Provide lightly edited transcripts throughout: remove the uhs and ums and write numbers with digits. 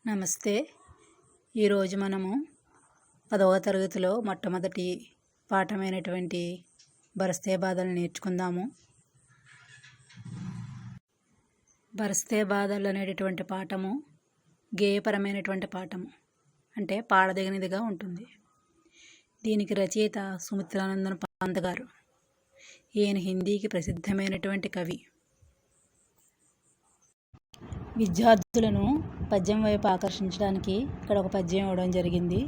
నమస్తే. ఈరోజు మనము 10వ తరగతిలో మొట్టమొదటి పాఠమైనటువంటి బరస్తే బాధలు నేర్చుకుందాము. బరస్తే బాధలు అనేటటువంటి పాఠము గేయపరమైనటువంటి పాఠము, అంటే పాడదగినదిగా ఉంటుంది. దీనికి రచయిత సుమిత్రానందన్ పంత్ గారు. ఈయన హిందీకి ప్రసిద్ధమైనటువంటి కవి. విద్యార్థులను పద్యం వైపు ఆకర్షించడానికి ఇక్కడ ఒక పద్యం ఇవ్వడం జరిగింది.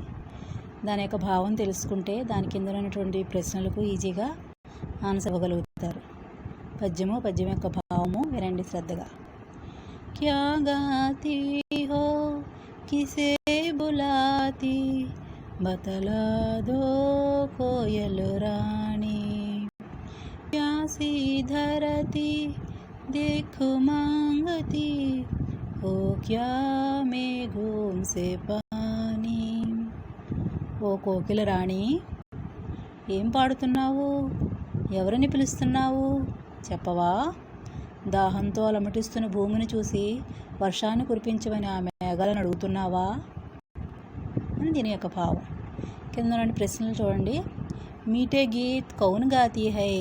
దాని యొక్క భావం తెలుసుకుంటే దాని కింద ఉన్నటువంటి ప్రశ్నలకు ఈజీగా ఆన్సర్ ఇవ్వగలుగుతారు. పద్యం యొక్క భావము వినండి శ్రద్ధగా. క్యా గాతి హో కిసే బులాతి బతలా దో కోయల్ రాణి ప్యాసి ధరతి देखो मांगती हो क्या मेघों से पानी. ఓ కోకిల రాణి, ఏం పాడుతున్నావు? ఎవరిని పిలుస్తున్నావు? చెప్పవా? దాహంతో అలమటిస్తున్న భూమిని చూసి వర్షాన్ని కురిపించమని ఆ మేఘాలను అడుగుతున్నావా అని దీని యొక్క భావం. కింద నుండి ప్రశ్నలు చూడండి. మీఠే గీత్ కౌన్ గాతీ హై,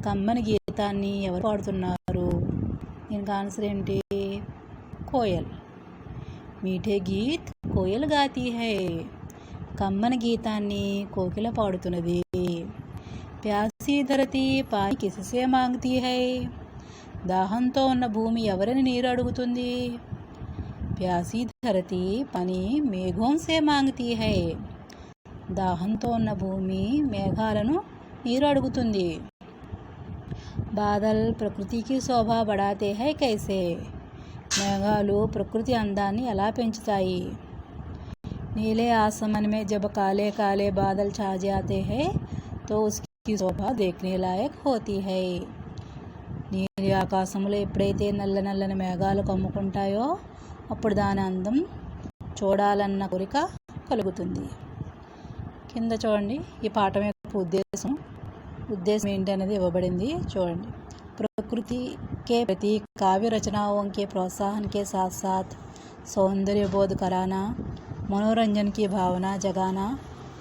కమ్మని గీతాన్ని ఎవరు పాడుతున్నారు? దీనికి ఆన్సర్ ఏంటి? కోయల్. మీఠే గీత్ కోయల్ గాతీ హై, కమ్మని గీతాన్ని కోకిల పాడుతున్నది. ప్యాసీ ధరతి పాని కిససే మాంగతీ హై, దాహంతో ఉన్న భూమి ఎవరిని నీరు అడుగుతుంది? ప్యాసీ ధరతి పాని మేఘోం సే మాంగతీ హై, దాహంతో ఉన్న భూమి మేఘాలను నీరు అడుగుతుంది. బాదల్ ప్రకృతికి శోభ బడాతే హై కైసే, మేఘాలు ప్రకృతి అందాన్ని ఎలా పెంచుతాయి? నీలే ఆసమన్ మే జబ్ కాలే కాలే బాదల్ ఛా జాతే హై తో ఉస్కి శోభ దేఖ్నే లాయక్ హోతీ హై. నీలి ఆకాశంలో ఎప్పుడైతే నల్ల నల్లని మేఘాలు కమ్ముకుంటాయో అప్పుడు దాని అందం చూడాలన్న కోరిక కలుగుతుంది. కింద చూడండి, ఈ పాఠం యొక్క ఉద్దేశం ఏంటి అనేది ఇవ్వబడింది. చూడండి. प्रकृति के प्रति काव्य रचनाओं के प्रोत्साहन के साथ साथ सौंदर्य बोध कराना, मनोरंजन की भावना जगाना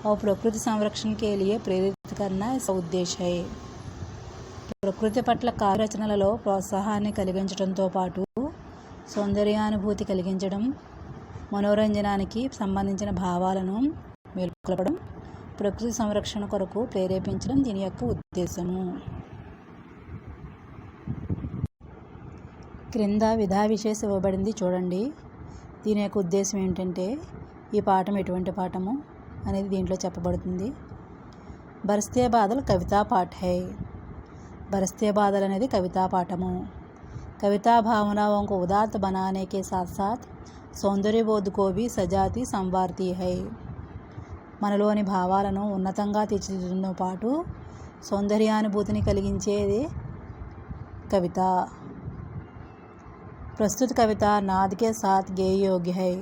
और प्रकृति संरक्षण के लिए प्रेरित करना इसका उद्देश्य है. ప్రకృతి పట్ల కావ్య రచనలలో ప్రోత్సాహాన్ని కలిగించడంతో పాటు సౌందర్యానుభూతి కలిగించడం, మనోరంజనానికి సంబంధించిన భావాలను మేల్కొల్పడం, ప్రకృతి సంరక్షణ కొరకు ప్రేరేపించడం దీని యొక్క ఉద్దేశము. క్రింద విధా విశేష ఇవ్వబడింది చూడండి. దీని యొక్క ఉద్దేశం ఏంటంటే ఈ పాఠం ఎటువంటి పాఠము అనేది దీంట్లో చెప్పబడుతుంది. బరస్తే బాదల్ కవితా పాఠ హై. బరస్తే బాదల్ అనేది కవితా పాఠము. కవితా భావనాओं को उदात्त बनाने के साथ साथ सौंदर्य बोध को भी सजाती संवारती है. మనలోని భావాలను ఉన్నతంగా తీర్చిదిద్దడంతో పాటు సౌందర్యానుభూతిని కలిగించేది కవిత. ప్రస్తుత కవిత నాద్ కే సాత్ గేయ యోగ్య హై.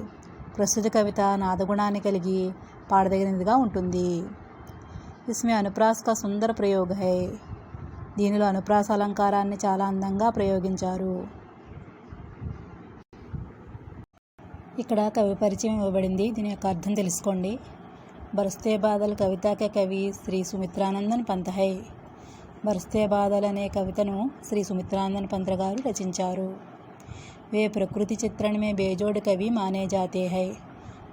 ప్రస్తుత కవిత నాదగుణాన్ని కలిగి పాడదగినదిగా ఉంటుంది. ఇస్మే అనుప్రాస్ కా సుందర ప్రయోగ హై. దీనిలో అనుప్రాస అలంకారాన్ని చాలా అందంగా ప్రయోగించారు. ఇక్కడ కవి పరిచయం ఇవ్వబడింది. దీని యొక్క అర్థం తెలుసుకోండి. బరస్తే బాదల్ కవిత కే కవి శ్రీ సుమిత్రానందన్ పంత్ హై. బరస్తే బాదల్ అనే కవితను శ్రీ సుమిత్రానందన్ పంత్ గారు రచించారు. వే ప్రకృతి చిత్రణ మే బేజోడ్ కవి మానే జాతే హై.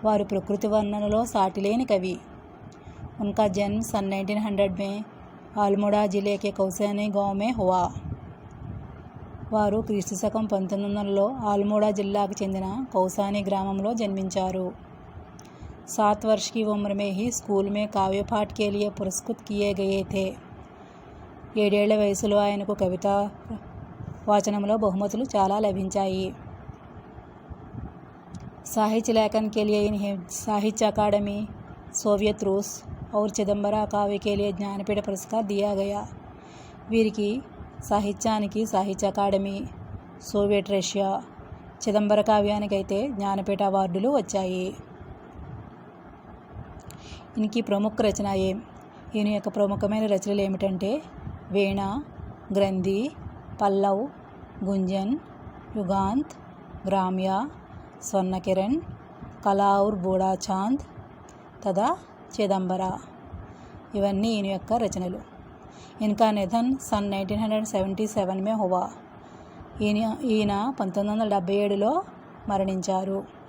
వారు ప్రకృతి వర్ణనలో సాటిలేని కవి. ఉన్కా జన్మ सन 1900 में अल्मोड़ा जिले के कौसानी गांव में हुआ. వారు క్రీస్తు శకం 1900లో ఆల్మోడా జిల్లాకు చెందిన కౌసానీ గ్రామంలో జన్మించారు. 7 वर्ष की उम्र में ही स्कूल में काव्य पाठ के लिए पुरस्कृत किए गए थे. 7 ఏళ్ల వయసులో ఆయనకు కవితా వాచనంలో బహుమతులు చాలా లభించాయి. साहित्य लेखन के लिए इन्हें साहित्य अकादमी, सोवियत रूस और चिदंबरा काव्य के लिए ज्ञानपीठ पुरस्कार दिया गया. వీరికి సాహిత్యానికి సాహిత్య అకాడమీ, సోవియట్ రష్యా, చిదంబర కావ్యానికి అయితే జ్ఞానపీఠ అవార్డులు వచ్చాయి. ఇన్కి ప్రముఖ రచనయే. ఈయన యొక్క ప్రముఖమైన రచనలు ఏమిటంటే వీణ, గ్రంథి, పల్లవ్, గుంజన్, యుగాంత్, గ్రామ్య, స్వర్ణ కిరణ్, కలా ఔర్ బూఢా చాంద్ తదా చిదంబర. ఇవన్నీ ఈయన యొక్క రచనలు. ఇన్కా నిధన్ సన్ 1977 మే హువా. ఈయన 1977లో మరణించారు.